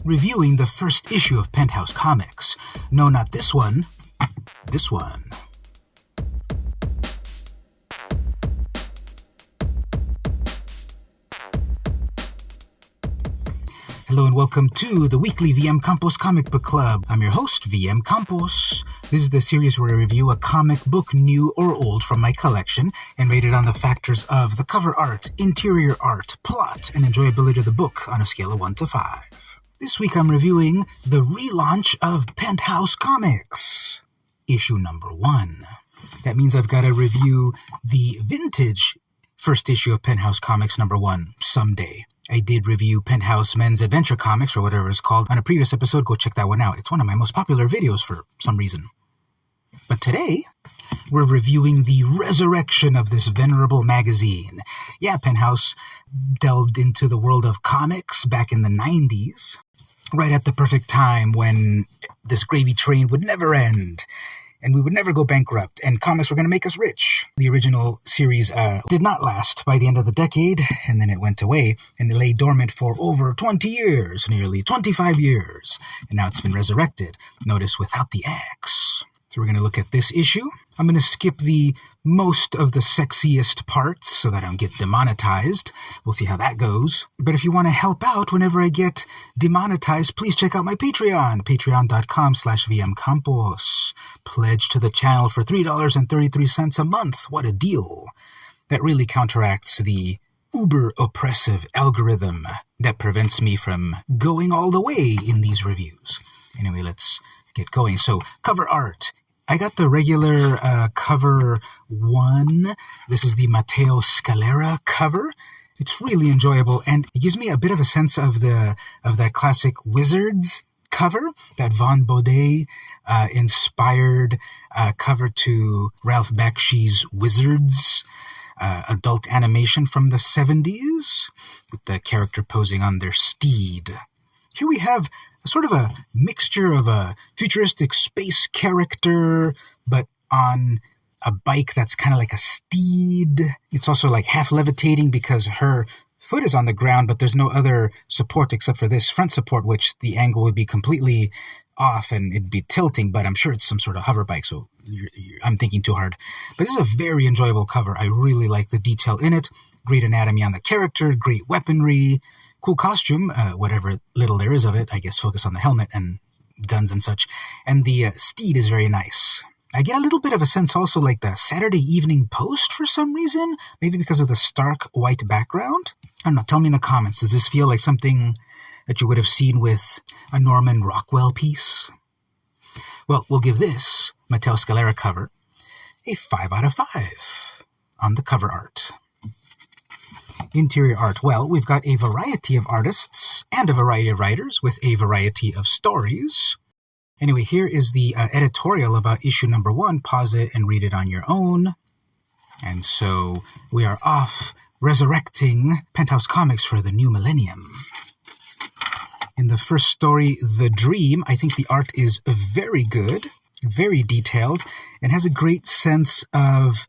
reviewing the first issue of Penthouse Comics. No, not this one. This one. Hello and welcome to the weekly vmcampos Comic Book Club. I'm your host, vmcampos. This is the series where I review a comic book, new or old, from my collection and rate it on the factors of the cover art, interior art, plot, and enjoyability of the book on a scale of 1 to 5. This week I'm reviewing the relaunch of Penthouse Comics, issue number 1. That means I've got to review the vintage first issue of Penthouse Comics number 1 someday. I did review Penthouse Men's Adventure Comics, or whatever it's called, on a previous episode. Go check that one out. It's one of my most popular videos for some reason. But today, we're reviewing the resurrection of this venerable magazine. Yeah, Penthouse delved into the world of comics back in the 90s, right at the perfect time when this gravy train would never end. And we would never go bankrupt, and comics were going to make us rich. The original series did not last by the end of the decade, and then it went away, and it lay dormant for over 20 years, nearly 25 years, and now it's been resurrected. Notice without the X. So we're going to look at this issue. I'm going to skip the most of the sexiest parts so that I don't get demonetized. We'll see how that goes. But if you want to help out whenever I get demonetized, please check out my Patreon, patreon.com/vmcampos. Pledge to the channel for $3.33 a month. What a deal. That really counteracts the uber-oppressive algorithm that prevents me from going all the way in these reviews. Anyway, let's get going. So, cover art. I got the regular cover 1. This is the Matteo Scalera cover. It's really enjoyable, and it gives me a bit of a sense of that classic Wizards cover, that Von Baudet inspired cover to Ralph Bakshi's Wizards adult animation from the 70s, with the character posing on their steed. Here we have sort of a mixture of a futuristic space character, but on a bike that's kind of like a steed. It's also like half levitating because her foot is on the ground, but there's no other support except for this front support, which the angle would be completely off and it'd be tilting, but I'm sure it's some sort of hover bike, so I'm thinking too hard. But this is a very enjoyable cover. I really like the detail in it. Great anatomy on the character, great weaponry, cool costume, whatever little there is of it. I guess focus on the helmet and guns and such. And the steed is very nice. I get a little bit of a sense also like the Saturday Evening Post for some reason. Maybe because of the stark white background. I don't know. Tell me in the comments. Does this feel like something that you would have seen with a Norman Rockwell piece? Well, we'll give this Matteo Scalera cover a 5 out of 5 on the cover art. Interior art. Well, we've got a variety of artists and a variety of writers with a variety of stories. Anyway, here is the editorial about issue number 1. Pause it and read it on your own. And so we are off resurrecting Penthouse Comics for the new millennium. In the first story, The Dream, I think the art is very good, very detailed, and has a great sense of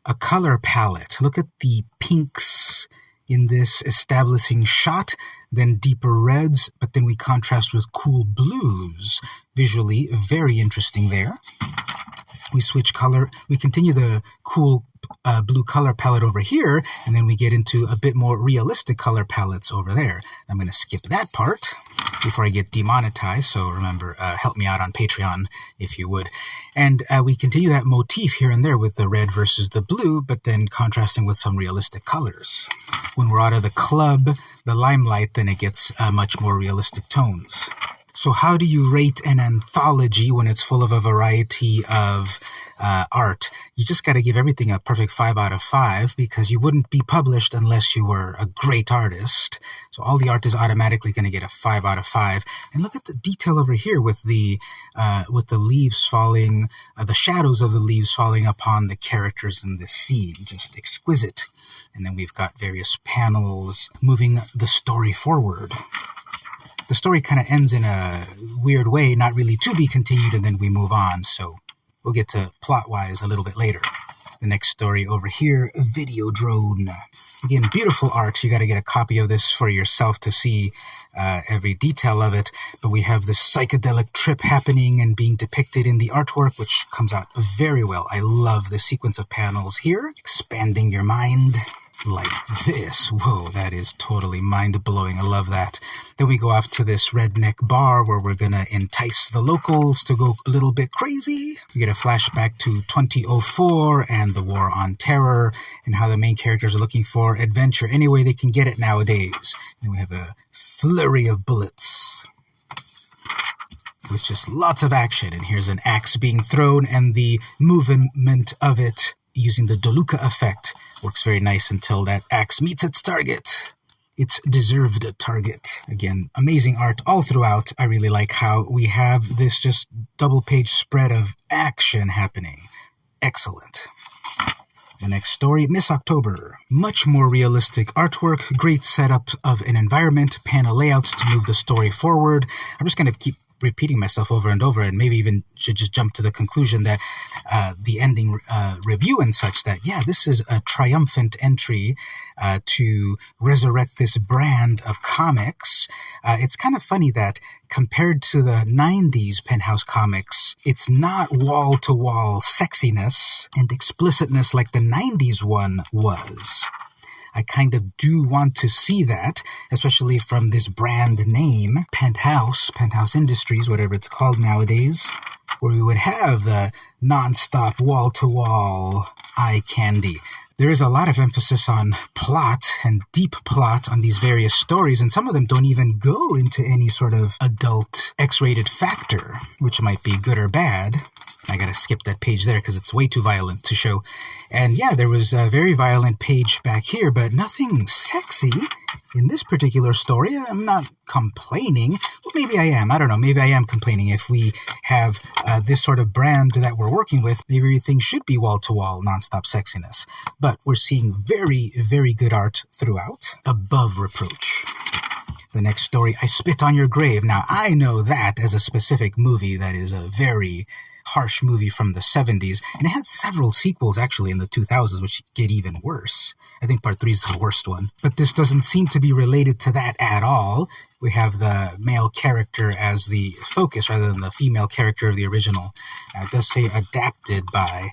a color palette. Look at the pinks in this establishing shot, then deeper reds, but then we contrast with cool blues. Visually, very interesting there. We switch color. We continue the cool blue color palette over here, and then we get into a bit more realistic color palettes over there. I'm going to skip that part before I get demonetized, so remember, help me out on Patreon if you would. And we continue that motif here and there with the red versus the blue, but then contrasting with some realistic colors. When we're out of the club, the limelight, then it gets much more realistic tones. So how do you rate an anthology when it's full of a variety of art? You just got to give everything a perfect 5 out of 5 because you wouldn't be published unless you were a great artist. So all the art is automatically going to get a 5 out of 5. And look at the detail over here with the leaves falling, the shadows of the leaves falling upon the characters in this scene. Just exquisite. And then we've got various panels moving the story forward. The story kind of ends in a weird way, not really to be continued, and then we move on. So we'll get to plot-wise a little bit later. The next story over here, Video Drone. Again, beautiful art. You got to get a copy of this for yourself to see every detail of it. But we have this psychedelic trip happening and being depicted in the artwork, which comes out very well. I love the sequence of panels here, expanding your mind like this. Whoa, that is totally mind-blowing. I love that. Then we go off to this redneck bar where we're going to entice the locals to go a little bit crazy. We get a flashback to 2004 and the War on Terror and how the main characters are looking for adventure any way they can get it nowadays. And we have a flurry of bullets with just lots of action. And here's an axe being thrown and the movement of it using the DeLuca effect works very nice until that axe meets its target. Its deserved target. Again, amazing art all throughout. I really like how we have this just double-page spread of action happening. Excellent. The next story, Miss October. Much more realistic artwork, great setup of an environment, panel layouts to move the story forward. I'm just going to keep repeating myself over and over, and maybe even should just jump to the conclusion that the ending review and such, that, yeah, this is a triumphant entry to resurrect this brand of comics. It's kind of funny that compared to the 90s Penthouse Comics, it's not wall-to-wall sexiness and explicitness like the 90s one was. I kind of do want to see that, especially from this brand name, Penthouse Industries, whatever it's called nowadays, where we would have the non-stop wall-to-wall eye candy. There is a lot of emphasis on plot and deep plot on these various stories, and some of them don't even go into any sort of adult X-rated factor, which might be good or bad. I gotta skip that page there because it's way too violent to show. And yeah, there was a very violent page back here, but nothing sexy in this particular story. I'm not complaining. Well, maybe I am. I don't know. Maybe I am complaining. If we have this sort of brand that we're working with, maybe everything should be wall-to-wall, nonstop sexiness. But we're seeing very, very good art throughout, above reproach. The next story, I Spit on Your Grave. Now, I know that as a specific movie that is a very harsh movie from the 70s, and it had several sequels actually in the 2000s, which get even worse. I think part 3 is the worst one. But this doesn't seem to be related to that at all. We have the male character as the focus rather than the female character of the original. It does say adapted by.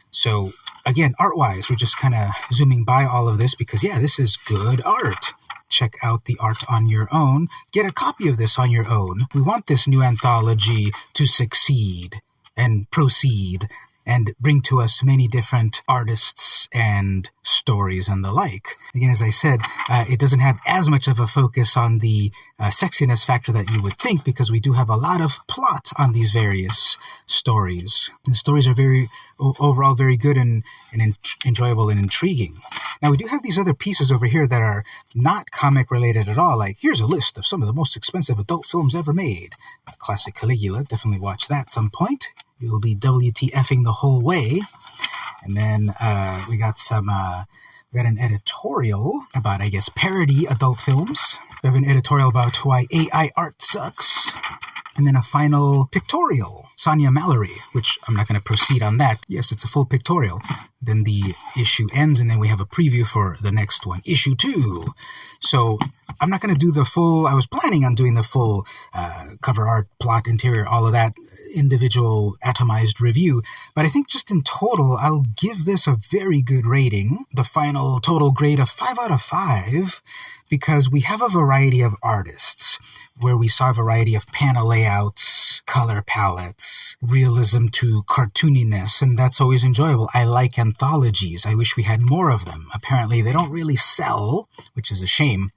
So again, art-wise, we're just kind of zooming by all of this because, yeah, this is good art. Check out the art on your own. Get a copy of this on your own. We want this new anthology to succeed and proceed and bring to us many different artists and stories and the like. Again, as I said, it doesn't have as much of a focus on the sexiness factor that you would think, because we do have a lot of plot on these various stories. The stories are overall very good and enjoyable and intriguing. Now, we do have these other pieces over here that are not comic related at all, like here's a list of some of the most expensive adult films ever made. Classic Caligula, definitely watch that some point. It will be WTFing the whole way. And then we got an editorial about, I guess, parody adult films. We have an editorial about why AI art sucks. And then a final pictorial, Sonia Mallory, which I'm not going to proceed on that. Yes, it's a full pictorial. Then the issue ends, and then we have a preview for the next one, issue 2. So I'm not going to do the full, I was planning on doing the full cover art, plot, interior, all of that individual atomized review. But I think just in total, I'll give this a very good rating. The final total grade of 5 out of 5, because we have a variety of artists where we saw a variety of panel layouts, color palettes, realism to cartooniness, and that's always enjoyable. I like anthologies. I wish we had more of them. Apparently, they don't really sell, which is a shame,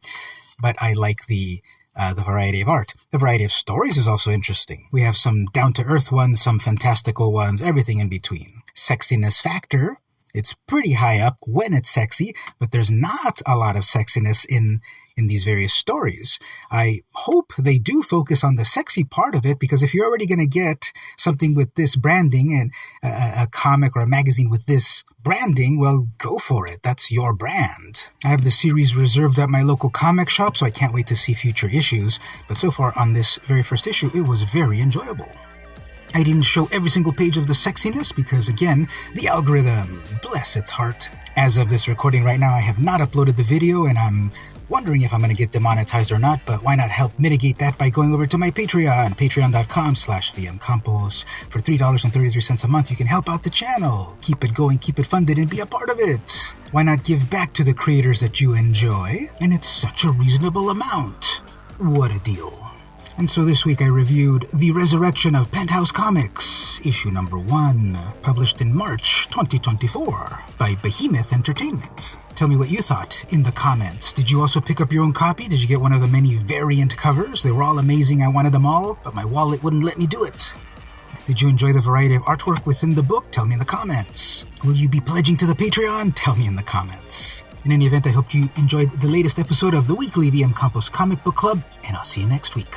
but I like the variety of art. The variety of stories is also interesting. We have some down-to-earth ones, some fantastical ones, everything in between. Sexiness factor, it's pretty high up when it's sexy, but there's not a lot of sexiness in these various stories. I hope they do focus on the sexy part of it, because if you're already going to get something with this branding and a comic or a magazine with this branding, well, go for it. That's your brand. I have the series reserved at my local comic shop, so I can't wait to see future issues. But so far on this very first issue, it was very enjoyable. I didn't show every single page of the sexiness because, again, the algorithm, bless its heart. As of this recording right now, I have not uploaded the video, and I'm wondering if I'm going to get demonetized or not, but why not help mitigate that by going over to my Patreon, patreon.com/vmcampos. For $3.33 a month, you can help out the channel, keep it going, keep it funded, and be a part of it. Why not give back to the creators that you enjoy? And it's such a reasonable amount. What a deal. And so this week I reviewed The Resurrection of Penthouse Comics, issue number 1, published in March 2024 by Behemoth Entertainment. Tell me what you thought in the comments. Did you also pick up your own copy? Did you get one of the many variant covers? They were all amazing. I wanted them all, but my wallet wouldn't let me do it. Did you enjoy the variety of artwork within the book? Tell me in the comments. Will you be pledging to the Patreon? Tell me in the comments. In any event, I hope you enjoyed the latest episode of the weekly VM Campos Comic Book Club, and I'll see you next week.